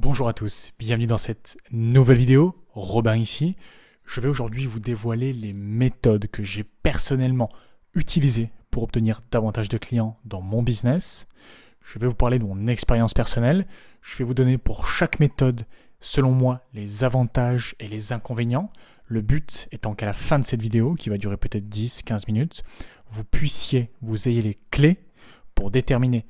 Bonjour à tous, bienvenue dans cette nouvelle vidéo. Robin ici. Je vais aujourd'hui vous dévoiler les méthodes que j'ai personnellement utilisées pour obtenir davantage de clients dans mon business. Je vais vous parler de mon expérience personnelle. Je vais vous donner pour chaque méthode, selon moi, les avantages et les inconvénients. Le but étant qu'à la fin de cette vidéo, qui va durer peut-être 10-15 minutes, vous ayez les clés pour déterminer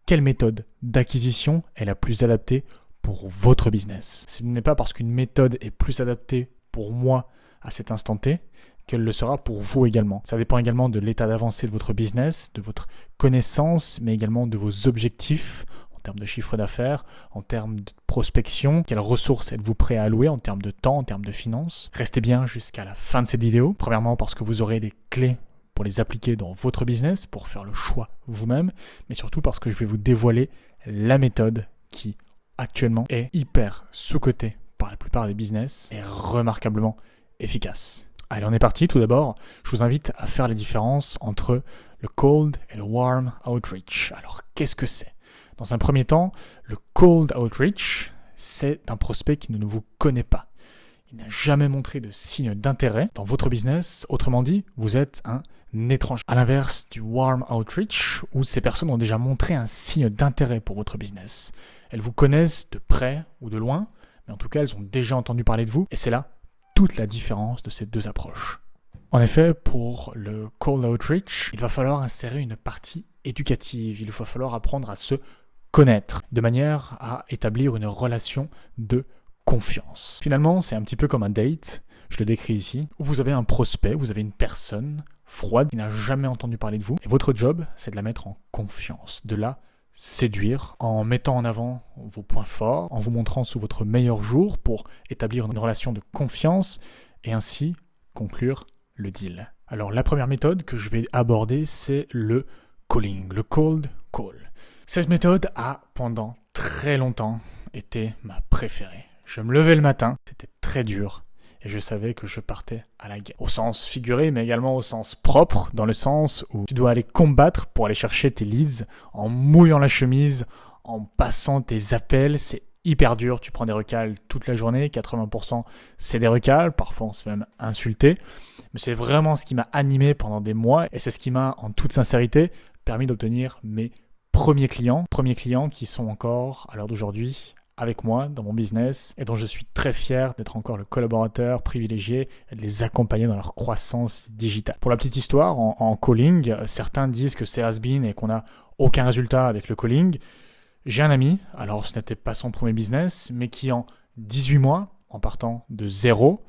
quelle méthode d'acquisition est la plus adaptée pour votre business. Ce n'est pas parce qu'une méthode est plus adaptée pour moi à cet instant T qu'elle le sera pour vous également. Ça dépend également de l'état d'avancée de votre business, de votre connaissance, mais également de vos objectifs en termes de chiffre d'affaires, en termes de prospection, quelles ressources êtes-vous prêt à allouer en termes de temps, en termes de finances. Restez bien jusqu'à la fin de cette vidéo. Premièrement parce que vous aurez les clés pour les appliquer dans votre business, pour faire le choix vous-même, mais surtout parce que je vais vous dévoiler la méthode qui, actuellement, est hyper sous-cotée par la plupart des business et remarquablement efficace. Allez, on est parti. Tout d'abord, je vous invite à faire la différence entre le cold et le warm outreach. Alors, qu'est-ce que c'est ? Dans un premier temps, le cold outreach, c'est un prospect qui ne vous connaît pas. Il n'a jamais montré de signe d'intérêt dans votre business. Autrement dit, vous êtes un étranger. À l'inverse du warm outreach, où ces personnes ont déjà montré un signe d'intérêt pour votre business. Elles vous connaissent de près ou de loin, mais en tout cas, elles ont déjà entendu parler de vous. Et c'est là toute la différence de ces deux approches. En effet, pour le cold outreach, il va falloir insérer une partie éducative. Il va falloir apprendre à se connaître, de manière à établir une relation de confiance. Finalement, c'est un petit peu comme un date, je le décris ici, où vous avez un prospect, vous avez une personne froide qui n'a jamais entendu parler de vous. Et votre job, c'est de la mettre en confiance, de la séduire en mettant en avant vos points forts, en vous montrant sous votre meilleur jour pour établir une relation de confiance et ainsi conclure le deal. Alors la première méthode que je vais aborder, c'est le calling, le cold call. Cette méthode a pendant très longtemps été ma préférée. Je me levais le matin, c'était très dur. Et je savais que je partais à la guerre. Au sens figuré, mais également au sens propre, dans le sens où tu dois aller combattre pour aller chercher tes leads en mouillant la chemise, en passant tes appels. C'est hyper dur, tu prends des recals toute la journée, 80% c'est des recals, parfois on se fait même insulter. Mais c'est vraiment ce qui m'a animé pendant des mois et c'est ce qui m'a, en toute sincérité, permis d'obtenir mes premiers clients qui sont encore, à l'heure d'aujourd'hui, avec moi dans mon business et dont je suis très fier d'être encore le collaborateur privilégié et de les accompagner dans leur croissance digitale. Pour la petite histoire, en calling, certains disent que c'est has-been et qu'on n'a aucun résultat avec le calling. J'ai un ami, alors ce n'était pas son premier business, mais qui en 18 mois, en partant de zéro,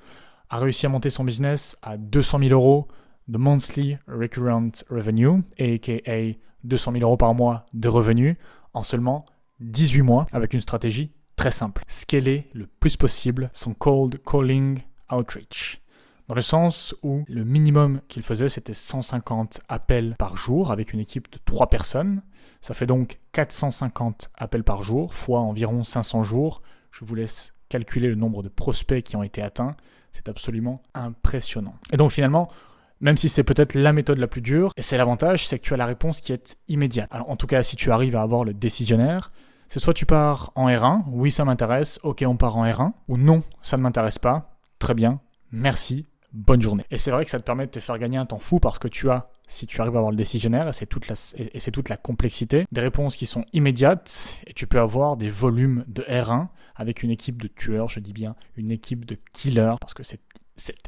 a réussi à monter son business à 200 000 euros de monthly recurrent revenue, aka 200 000 euros par mois de revenus, en seulement 18 mois avec une stratégie très simple. Scaler le plus possible son cold calling outreach. Dans le sens où le minimum qu'il faisait, c'était 150 appels par jour avec une équipe de 3 personnes. Ça fait donc 450 appels par jour, fois environ 500 jours. Je vous laisse calculer le nombre de prospects qui ont été atteints. C'est absolument impressionnant. Et donc finalement, même si c'est peut-être la méthode la plus dure, et c'est l'avantage, c'est que tu as la réponse qui est immédiate. Alors en tout cas, si tu arrives à avoir le décisionnaire, c'est soit tu pars en R1, oui ça m'intéresse, ok on part en R1, ou non ça ne m'intéresse pas, très bien, merci, bonne journée. Et c'est vrai que ça te permet de te faire gagner un temps fou parce que tu as, si tu arrives à avoir le décisionnaire, et c'est toute la complexité, des réponses qui sont immédiates, et tu peux avoir des volumes de R1 avec une équipe de tueurs, je dis bien une équipe de killers, parce que c'est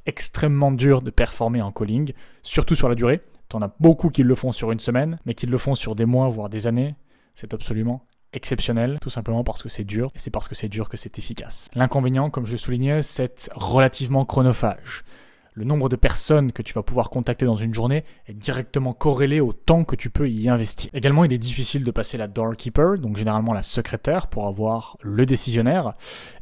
extrêmement dur de performer en calling, surtout sur la durée. Tu en as beaucoup qui le font sur une semaine, mais qui le font sur des mois, voire des années. C'est absolument exceptionnel, tout simplement parce que c'est dur, et c'est parce que c'est dur que c'est efficace. L'inconvénient, comme je le soulignais, c'est relativement chronophage. Le nombre de personnes que tu vas pouvoir contacter dans une journée est directement corrélé au temps que tu peux y investir. Également, il est difficile de passer la doorkeeper, donc généralement la secrétaire, pour avoir le décisionnaire.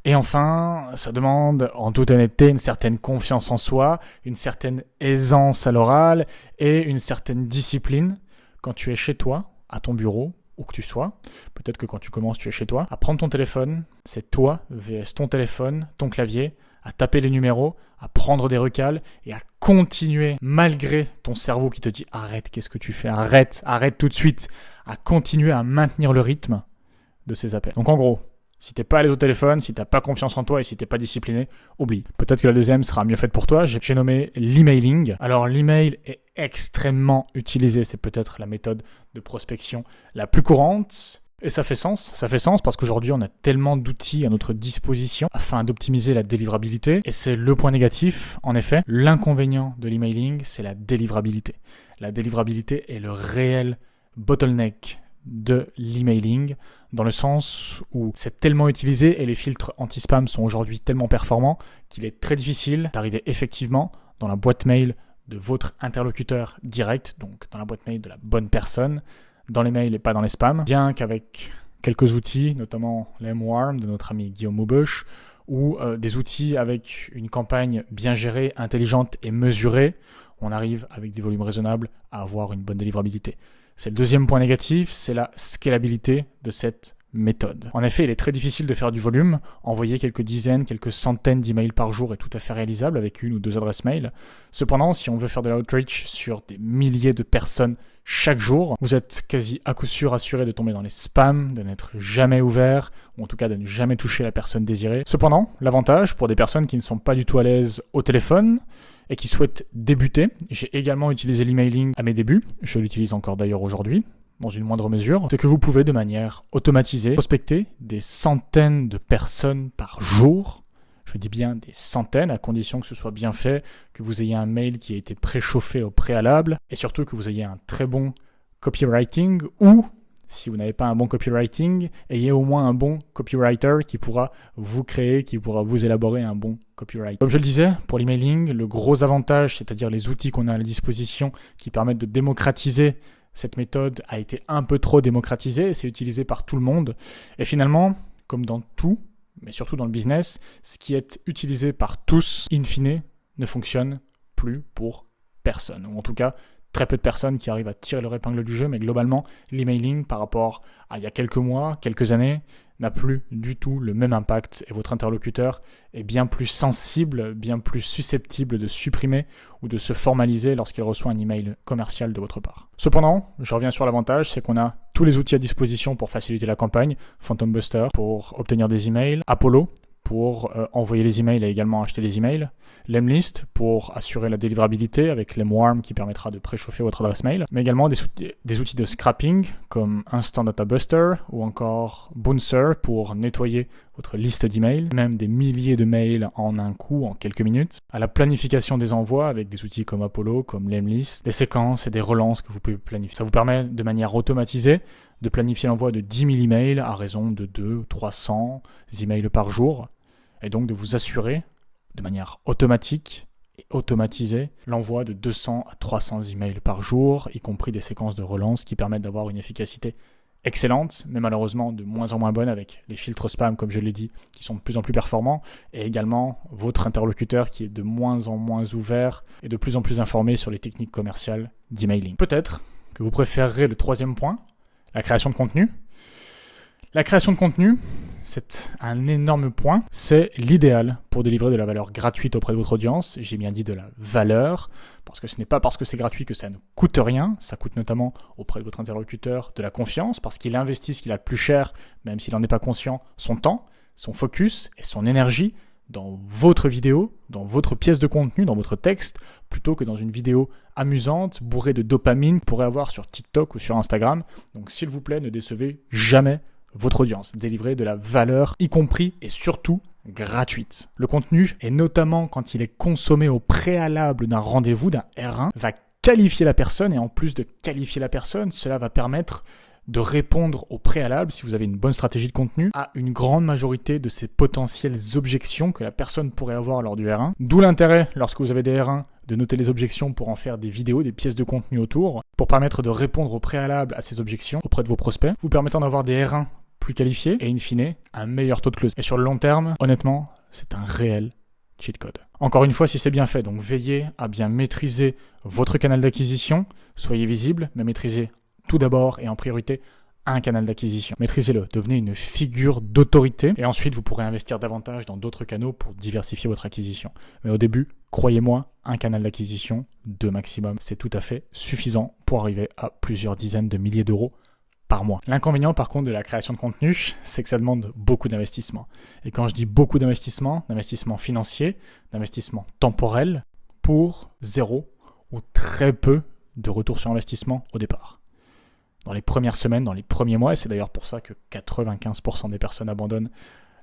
Et enfin, ça demande en toute honnêteté une certaine confiance en soi, une certaine aisance à l'oral et une certaine discipline quand tu es chez toi, à ton bureau, où que tu sois. Peut-être que quand tu commences, tu es chez toi. À prendre ton téléphone, c'est toi vs ton téléphone, ton clavier, à taper les numéros, à prendre des recals et à continuer, malgré ton cerveau qui te dit « Arrête, qu'est-ce que tu fais ? Arrête tout de suite !» à continuer à maintenir le rythme de ces appels. Donc en gros, Si t'es pas à l'aise au téléphone, si t'as pas confiance en toi et si t'es pas discipliné, oublie. Peut-être que la deuxième sera mieux faite pour toi. J'ai nommé l'emailing. Alors l'email est extrêmement utilisé. C'est peut-être la méthode de prospection la plus courante. Et ça fait sens. Ça fait sens parce qu'aujourd'hui, on a tellement d'outils à notre disposition afin d'optimiser la délivrabilité. Et c'est le point négatif. En effet, l'inconvénient de l'emailing, c'est la délivrabilité. La délivrabilité est le réel bottleneck de l'emailing, dans le sens où c'est tellement utilisé et les filtres anti-spam sont aujourd'hui tellement performants qu'il est très difficile d'arriver effectivement dans la boîte mail de votre interlocuteur direct, donc dans la boîte mail de la bonne personne, dans les mails et pas dans les spams, bien qu'avec quelques outils, notamment l'M-Warm de notre ami Guillaume Mauboeuf, ou des outils avec une campagne bien gérée, intelligente et mesurée, on arrive avec des volumes raisonnables à avoir une bonne délivrabilité. C'est le deuxième point négatif, c'est la scalabilité de cette méthode. En effet, il est très difficile de faire du volume. Envoyer quelques dizaines, quelques centaines d'emails par jour est tout à fait réalisable avec une ou deux adresses mail. Cependant, si on veut faire de l'outreach sur des milliers de personnes chaque jour, vous êtes quasi à coup sûr assuré de tomber dans les spams, de n'être jamais ouvert, ou en tout cas de ne jamais toucher la personne désirée. Cependant, l'avantage pour des personnes qui ne sont pas du tout à l'aise au téléphone, et qui souhaitent débuter. J'ai également utilisé l'emailing à mes débuts, je l'utilise encore d'ailleurs aujourd'hui, dans une moindre mesure, c'est que vous pouvez de manière automatisée prospecter des centaines de personnes par jour. Je dis bien des centaines, à condition que ce soit bien fait, que vous ayez un mail qui a été préchauffé au préalable, et surtout que vous ayez un très bon copywriting, ou si vous n'avez pas un bon copywriting, ayez au moins un bon copywriter qui pourra vous créer, qui pourra vous élaborer un bon copyright. Comme je le disais, pour l'emailing, le gros avantage, c'est-à-dire les outils qu'on a à la disposition qui permettent de démocratiser cette méthode, a été un peu trop démocratisé, c'est utilisé par tout le monde. Et finalement, comme dans tout, mais surtout dans le business, ce qui est utilisé par tous, in fine, ne fonctionne plus pour personne. Ou en tout cas, très peu de personnes qui arrivent à tirer leur épingle du jeu, mais globalement, l'emailing par rapport à il y a quelques mois, quelques années, n'a plus du tout le même impact et votre interlocuteur est bien plus sensible, bien plus susceptible de supprimer ou de se formaliser lorsqu'il reçoit un email commercial de votre part. Cependant, je reviens sur l'avantage, c'est qu'on a tous les outils à disposition pour faciliter la campagne, Phantom Buster pour obtenir des emails, Apollo pour envoyer les emails et également acheter des emails, Lemlist pour assurer la délivrabilité avec Lemwarm qui permettra de préchauffer votre adresse mail, mais également des outils de scrapping comme Instant Data Buster ou encore Bouncer pour nettoyer votre liste d'emails, même des milliers de mails en un coup, en quelques minutes, à la planification des envois avec des outils comme Apollo, comme Lemlist, des séquences et des relances que vous pouvez planifier. Ça vous permet de manière automatisée de planifier l'envoi de 10 000 emails à raison de 200-300 emails par jour, et donc de vous assurer de manière automatique et automatisée l'envoi de 200 à 300 emails par jour, y compris des séquences de relance qui permettent d'avoir une efficacité excellente, mais malheureusement de moins en moins bonne avec les filtres spam, comme je l'ai dit, qui sont de plus en plus performants, et également votre interlocuteur qui est de moins en moins ouvert et de plus en plus informé sur les techniques commerciales d'emailing. Peut-être que vous préférerez le troisième point, la création de contenu. La création de contenu, c'est un énorme point. C'est l'idéal pour délivrer de la valeur gratuite auprès de votre audience. J'ai bien dit de la valeur, parce que ce n'est pas parce que c'est gratuit que ça ne coûte rien. Ça coûte notamment auprès de votre interlocuteur de la confiance, parce qu'il investit ce qu'il a de plus cher, même s'il n'en est pas conscient, son temps, son focus et son énergie dans votre vidéo, dans votre pièce de contenu, dans votre texte, plutôt que dans une vidéo amusante, bourrée de dopamine, qu'on pourrait avoir sur TikTok ou sur Instagram. Donc s'il vous plaît, ne décevez jamais votre audience, délivrez de la valeur, y compris et surtout gratuite. Le contenu, et notamment quand il est consommé au préalable d'un rendez-vous, d'un R1, va qualifier la personne, et en plus de qualifier la personne, cela va permettre de répondre au préalable, si vous avez une bonne stratégie de contenu, à une grande majorité de ces potentielles objections que la personne pourrait avoir lors du R1. D'où l'intérêt, lorsque vous avez des R1, de noter les objections pour en faire des vidéos, des pièces de contenu autour, pour permettre de répondre au préalable à ces objections auprès de vos prospects, vous permettant d'avoir des R1 plus qualifiés et in fine, un meilleur taux de close. Et sur le long terme, honnêtement, c'est un réel cheat code. Encore une fois, si c'est bien fait, donc veillez à bien maîtriser votre canal d'acquisition, soyez visible, mais maîtrisez tout d'abord et en priorité un canal d'acquisition. Maîtrisez-le, devenez une figure d'autorité et ensuite vous pourrez investir davantage dans d'autres canaux pour diversifier votre acquisition. Mais au début, croyez-moi, un canal d'acquisition, 2 maximum, c'est tout à fait suffisant pour arriver à plusieurs dizaines de milliers d'euros par mois. L'inconvénient par contre de la création de contenu, c'est que ça demande beaucoup d'investissement. Et quand je dis beaucoup d'investissement, d'investissement financier, d'investissement temporel, pour zéro ou très peu de retour sur investissement au départ. Dans les premières semaines, dans les premiers mois, et c'est d'ailleurs pour ça que 95% des personnes abandonnent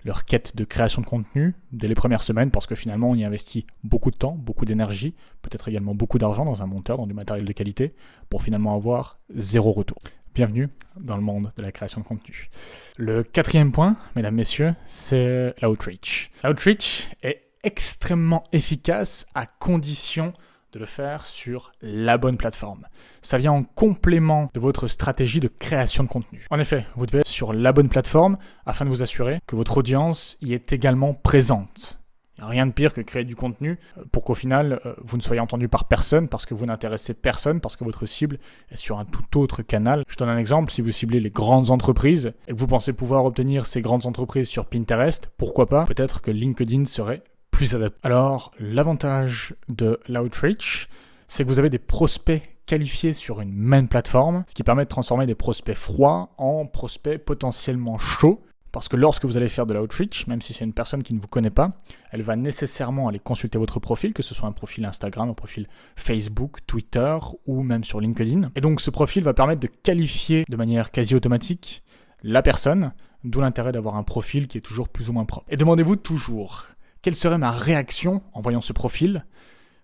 leur quête de création de contenu dès les premières semaines, parce que finalement on y investit beaucoup de temps, beaucoup d'énergie, peut-être également beaucoup d'argent dans un monteur, dans du matériel de qualité, pour finalement avoir zéro retour. Bienvenue dans le monde de la création de contenu. Le quatrième point, mesdames, messieurs, c'est l'outreach. L'outreach est extrêmement efficace à condition de le faire sur la bonne plateforme. Ça vient en complément de votre stratégie de création de contenu. En effet, vous devez être sur la bonne plateforme afin de vous assurer que votre audience y est également présente. Il n'y a rien de pire que créer du contenu pour qu'au final, vous ne soyez entendu par personne parce que vous n'intéressez personne, parce que votre cible est sur un tout autre canal. Je donne un exemple, si vous ciblez les grandes entreprises et que vous pensez pouvoir obtenir ces grandes entreprises sur Pinterest, pourquoi pas? Peut-être que LinkedIn serait plus adapté. Alors, l'avantage de l'outreach, c'est que vous avez des prospects qualifiés sur une même plateforme, ce qui permet de transformer des prospects froids en prospects potentiellement chauds. Parce que lorsque vous allez faire de l'outreach, même si c'est une personne qui ne vous connaît pas, elle va nécessairement aller consulter votre profil, que ce soit un profil Instagram, un profil Facebook, Twitter ou même sur LinkedIn. Et donc ce profil va permettre de qualifier de manière quasi automatique la personne, d'où l'intérêt d'avoir un profil qui est toujours plus ou moins propre. Et demandez-vous toujours, quelle serait ma réaction en voyant ce profil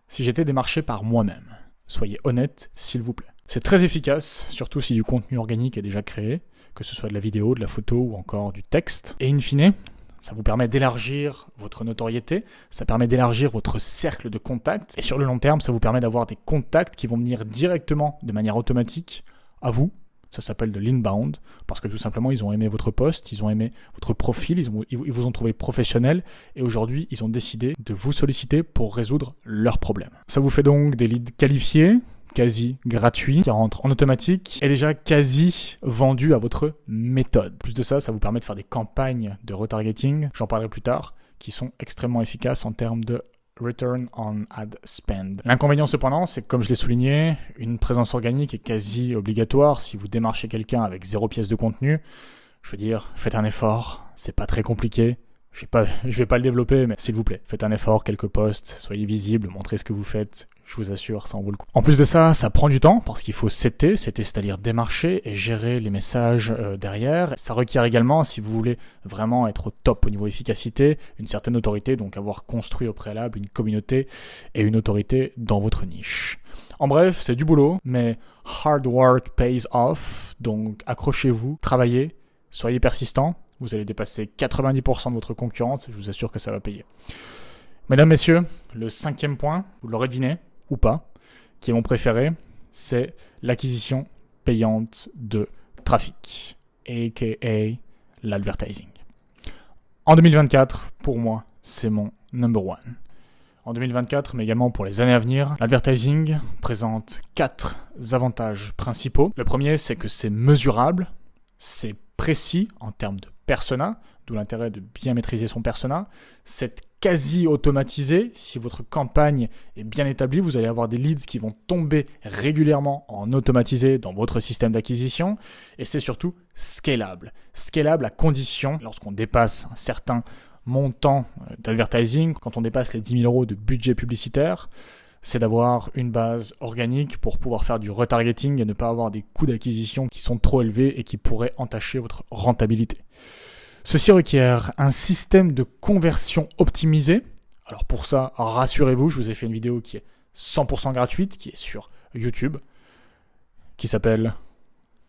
si j'étais démarché par moi-même? Soyez honnête, s'il vous plaît. C'est très efficace, surtout si du contenu organique est déjà créé, que ce soit de la vidéo, de la photo ou encore du texte. Et in fine, ça vous permet d'élargir votre notoriété, ça permet d'élargir votre cercle de contacts, et sur le long terme, ça vous permet d'avoir des contacts qui vont venir directement, de manière automatique, à vous. Ça s'appelle de l'inbound, parce que tout simplement, ils ont aimé votre post, ils ont aimé votre profil, ils vous ont trouvé professionnel, et aujourd'hui, ils ont décidé de vous solliciter pour résoudre leurs problèmes. Ça vous fait donc des leads qualifiés, quasi gratuits, qui rentrent en automatique, et déjà quasi vendus à votre méthode. Plus de ça, ça vous permet de faire des campagnes de retargeting, j'en parlerai plus tard, qui sont extrêmement efficaces en termes de Return on Ad Spend. L'inconvénient cependant, c'est que comme je l'ai souligné, une présence organique est quasi obligatoire si vous démarchez quelqu'un avec 0 pièce de contenu. Je veux dire, faites un effort, c'est pas très compliqué. Je vais pas le développer, mais s'il vous plaît, faites un effort, quelques posts, soyez visible, montrez ce que vous faites. Je vous assure, ça en vaut le coup. En plus de ça, ça prend du temps parce qu'il faut setter, c'est-à-dire démarcher et gérer les messages derrière. Ça requiert également, si vous voulez vraiment être au top au niveau efficacité, une certaine autorité, donc avoir construit au préalable une communauté et une autorité dans votre niche. En bref, c'est du boulot, mais hard work pays off, donc accrochez-vous, travaillez, soyez persistant. Vous allez dépasser 90% de votre concurrence, je vous assure que ça va payer. Mesdames, messieurs, le 5e point, vous l'aurez deviné, ou pas, qui est mon préféré, c'est l'acquisition payante de trafic, aka l'advertising. En 2024, pour moi, c'est mon number one. En 2024, mais également pour les années à venir, l'advertising présente 4 avantages principaux. Le premier, c'est que c'est mesurable, c'est précis en termes de persona, d'où l'intérêt de bien maîtriser son persona. C'est quasi automatisé. Si votre campagne est bien établie, vous allez avoir des leads qui vont tomber régulièrement en automatisé dans votre système d'acquisition. Et c'est surtout scalable. Scalable à condition, lorsqu'on dépasse un certain montant d'advertising, quand on dépasse les 10 000 € de budget publicitaire, c'est d'avoir une base organique pour pouvoir faire du retargeting et ne pas avoir des coûts d'acquisition qui sont trop élevés et qui pourraient entacher votre rentabilité. Ceci requiert un système de conversion optimisé. Alors pour ça, rassurez-vous, je vous ai fait une vidéo qui est 100% gratuite, qui est sur YouTube, qui s'appelle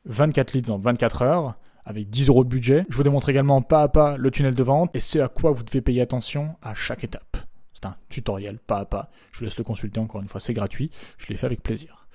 24 leads en 24 heures, avec 10 € de budget. Je vous démontre également pas à pas le tunnel de vente et ce à quoi vous devez payer attention à chaque étape. C'est un tutoriel pas à pas. Je vous laisse le consulter encore une fois, c'est gratuit. Je l'ai fait avec plaisir.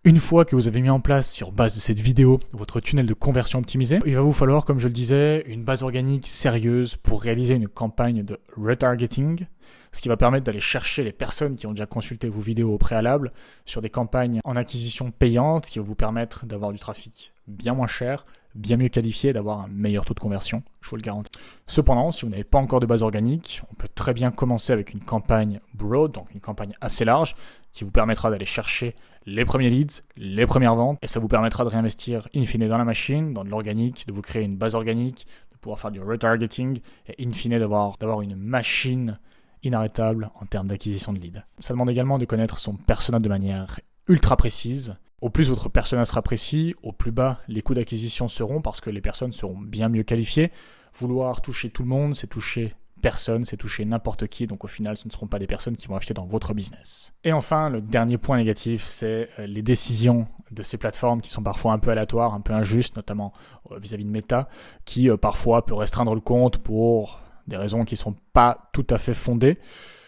Une fois que vous avez mis en place, sur base de cette vidéo, votre tunnel de conversion optimisé, il va vous falloir, comme je le disais, une base organique sérieuse pour réaliser une campagne de retargeting, ce qui va permettre d'aller chercher les personnes qui ont déjà consulté vos vidéos au préalable sur des campagnes en acquisition payante qui vont vous permettre d'avoir du trafic bien moins cher, bien mieux qualifié et d'avoir un meilleur taux de conversion, je vous le garantis. Cependant, si vous n'avez pas encore de base organique, on peut très bien commencer avec une campagne broad, donc une campagne assez large, qui vous permettra d'aller chercher les premiers leads, les premières ventes, et ça vous permettra de réinvestir in fine dans la machine, dans de l'organique, de vous créer une base organique, de pouvoir faire du retargeting, et in fine d'avoir une machine inarrêtable en termes d'acquisition de leads. Ça demande également de connaître son persona de manière ultra précise. Au plus votre persona sera précis, au plus bas les coûts d'acquisition seront parce que les personnes seront bien mieux qualifiées. Vouloir toucher tout le monde, c'est toucher personne, c'est toucher n'importe qui, donc au final ce ne seront pas des personnes qui vont acheter dans votre business. Et enfin, le dernier point négatif, c'est les décisions de ces plateformes qui sont parfois un peu aléatoires, un peu injustes, notamment vis-à-vis de Meta, qui parfois peut restreindre le compte pour des raisons qui ne sont pas tout à fait fondées.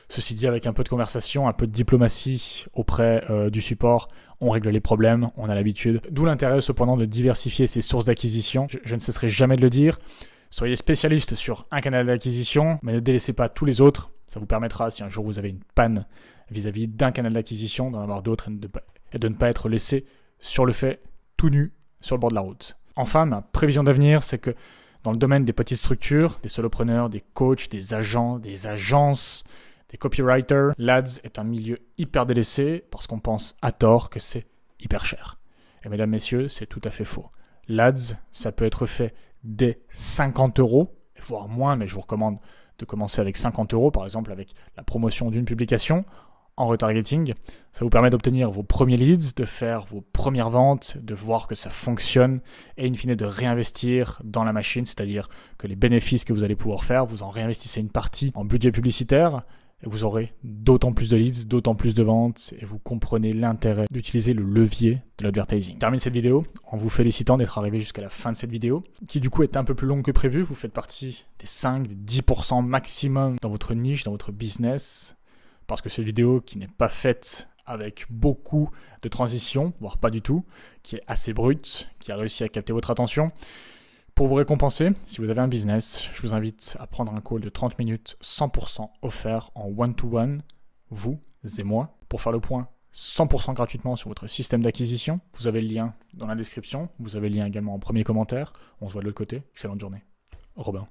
Ceci dit, avec un peu de conversation, un peu de diplomatie auprès du support, on règle les problèmes, on a l'habitude. D'où l'intérêt cependant de diversifier ses sources d'acquisition. Je ne cesserai jamais de le dire. Soyez spécialiste sur un canal d'acquisition, mais ne délaissez pas tous les autres. Ça vous permettra, si un jour vous avez une panne vis-à-vis d'un canal d'acquisition, d'en avoir d'autres et de ne pas être laissé sur le fait, tout nu, sur le bord de la route. Enfin, ma prévision d'avenir, c'est que dans le domaine des petites structures, des solopreneurs, des coachs, des agents, des agences, des copywriters, l'ADS est un milieu hyper délaissé parce qu'on pense à tort que c'est hyper cher. Et mesdames, messieurs, c'est tout à fait faux. L'ADS, ça peut être fait dès 50 €, voire moins, mais je vous recommande de commencer avec 50 €, par exemple avec la promotion d'une publication en retargeting. Ça vous permet d'obtenir vos premiers leads, de faire vos premières ventes, de voir que ça fonctionne et in fine de réinvestir dans la machine, c'est-à-dire que les bénéfices que vous allez pouvoir faire, vous en réinvestissez une partie en budget publicitaire et vous aurez d'autant plus de leads, d'autant plus de ventes et vous comprenez l'intérêt d'utiliser le levier de l'advertising. Je termine cette vidéo en vous félicitant d'être arrivé jusqu'à la fin de cette vidéo qui du coup est un peu plus longue que prévu. Vous faites partie des 5, des 10% maximum dans votre niche, dans votre business parce que cette vidéo qui n'est pas faite avec beaucoup de transition, voire pas du tout, qui est assez brute, qui a réussi à capter votre attention. Pour vous récompenser, si vous avez un business, je vous invite à prendre un call de 30 minutes 100% offert en one-to-one, vous et moi, pour faire le point 100% gratuitement sur votre système d'acquisition. Vous avez le lien dans la description, vous avez le lien également en premier commentaire. On se voit de l'autre côté. Excellente journée. Robin.